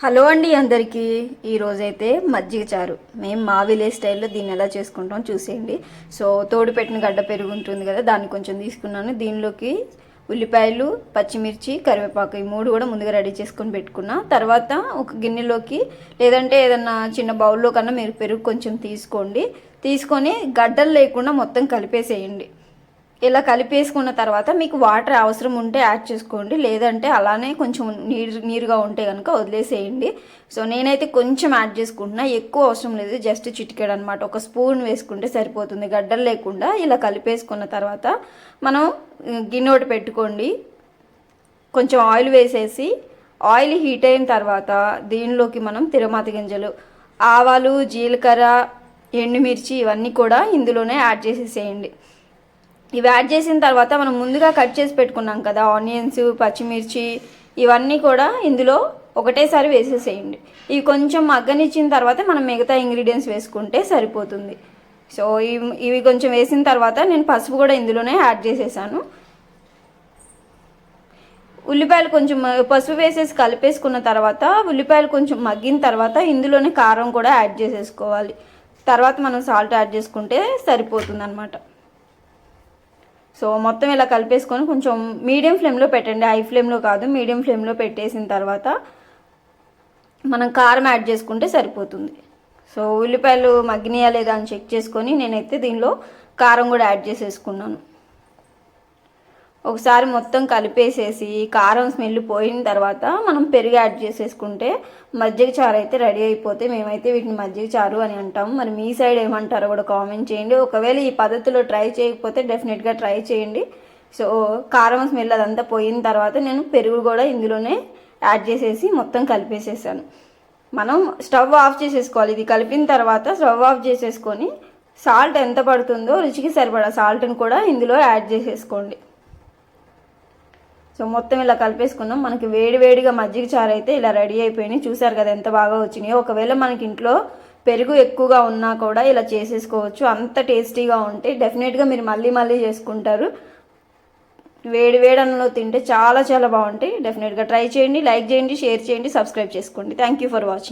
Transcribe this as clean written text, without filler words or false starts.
Hello అండి అందరికీ. ఈరోజైతే మజ్జిగ చారు మేము మా విలేజ్ స్టైల్లో దీన్ని ఎలా చేసుకుంటాం చూసేయండి. సో తోడు పెట్టిన గడ్డ పెరుగు ఉంటుంది కదా, దాన్ని కొంచెం తీసుకున్నాను. దీనిలోకి ఉల్లిపాయలు, పచ్చిమిర్చి, కరివేపాకు ఈ మూడు కూడా ముందుగా రెడీ చేసుకొని పెట్టుకున్నా. తర్వాత ఒక గిన్నెలోకి లేదంటే ఏదన్నా చిన్న బౌల్లో కన్నా మీరు పెరుగు కొంచెం తీసుకొని గడ్డలు లేకుండా మొత్తం కలిపేసేయండి. ఇలా కలిపేసుకున్న తర్వాత మీకు వాటర్ అవసరం ఉంటే యాడ్ చేసుకోండి, లేదంటే అలానే కొంచెం నీరుగా ఉంటే కనుక వదిలేసేయండి. సో నేనైతే కొంచెం యాడ్ చేసుకుంటున్నా, ఎక్కువ అవసరం లేదు, జస్ట్ చిటికెడు అనమాట. ఒక స్పూన్ వేసుకుంటే సరిపోతుంది గడ్డలు లేకుండా. ఇలా కలిపేసుకున్న తర్వాత మనం గిన్నె ఒకటి పెట్టుకోండి, కొంచెం ఆయిల్ వేసేసి ఆయిల్ హీట్ అయిన తర్వాత దీనిలోకి మనం తిరమాత గింజలు, ఆవాలు, జీలకర్ర, ఎండుమిర్చి ఇవన్నీ కూడా ఇందులోనే యాడ్ చేసేసేయండి. ఇవి యాడ్ చేసిన తర్వాత మనం ముందుగా కట్ చేసి పెట్టుకున్నాం కదా ఆనియన్స్, పచ్చిమిర్చి ఇవన్నీ కూడా ఇందులో ఒకటేసారి వేసేసేయండి. ఇవి కొంచెం మగ్గనిచ్చిన తర్వాత మనం మిగతా ఇంగ్రీడియంట్స్ వేసుకుంటే సరిపోతుంది. సో ఇవి కొంచెం వేసిన తర్వాత నేను పసుపు కూడా ఇందులోనే యాడ్ చేసేసాను. ఉల్లిపాయలు కొంచెం పసుపు వేసేసి కలిపేసుకున్న తర్వాత ఉల్లిపాయలు కొంచెం మగ్గిన తర్వాత ఇందులోనే కారం కూడా యాడ్ చేసేసుకోవాలి. తర్వాత మనం సాల్ట్ యాడ్ చేసుకుంటే సరిపోతుంది అన్నమాట. సో మొత్తం ఇలా కలిపేసుకొని కొంచెం మీడియం ఫ్లేమ్లో పెట్టండి, హై ఫ్లేమ్లో కాదు, మీడియం ఫ్లేమ్లో పెట్టేసిన తర్వాత మనం కారం యాడ్ చేసుకుంటే సరిపోతుంది. సో ఉల్లిపాయలు మగ్గినాయా లేదా అని చెక్ చేసుకొని నేనైతే దీనిలో కారం కూడా యాడ్ చేసేసుకున్నాను. ఒకసారి మొత్తం కలిపేసేసి కారం స్మెల్ పోయిన తర్వాత మనం పెరుగు యాడ్ చేసేసుకుంటే మజ్జిగ చారు అయితే రెడీ అయిపోతే మేమైతే వీటిని మజ్జిగ చారు అని అంటాము. మరి మీ సైడ్ ఏమంటారో కూడా కామెంట్ చేయండి. ఒకవేళ ఈ పద్ధతిలో ట్రై చేయకపోతే డెఫినెట్గా ట్రై చేయండి. సో కారం స్మెల్ అదంతా పోయిన తర్వాత నేను పెరుగు కూడా ఇందులోనే యాడ్ చేసేసి మొత్తం కలిపేసేసాను. మనం స్టవ్ ఆఫ్ చేసేసుకోవాలి. ఇది కలిపిన తర్వాత స్టవ్ ఆఫ్ చేసేసుకొని సాల్ట్ ఎంత పడుతుందో రుచికి సరిపడా సాల్ట్ని కూడా ఇందులో యాడ్ చేసేసుకోండి. సో మొత్తం ఇలా కలిపేసుకున్నాం. మనకి వేడివేడిగా మజ్జిగ చారు అయితే ఇలా రెడీ అయిపోయినాయి. చూసారు కదా ఎంత బాగా వచ్చినాయో. ఒకవేళ మనకి ఇంట్లో పెరుగు ఎక్కువగా ఉన్నా కూడా ఇలా చేసేసుకోవచ్చు. అంత టేస్టీగా ఉంటాయి. డెఫినెట్గా మీరు మళ్ళీ చేసుకుంటారు. వేడి అన్నంలో తింటే చాలా బాగుంటాయి. డెఫినెట్గా ట్రై చేయండి, లైక్ చేయండి, షేర్ చేయండి, సబ్స్క్రైబ్ చేసుకోండి. Thank you for watching.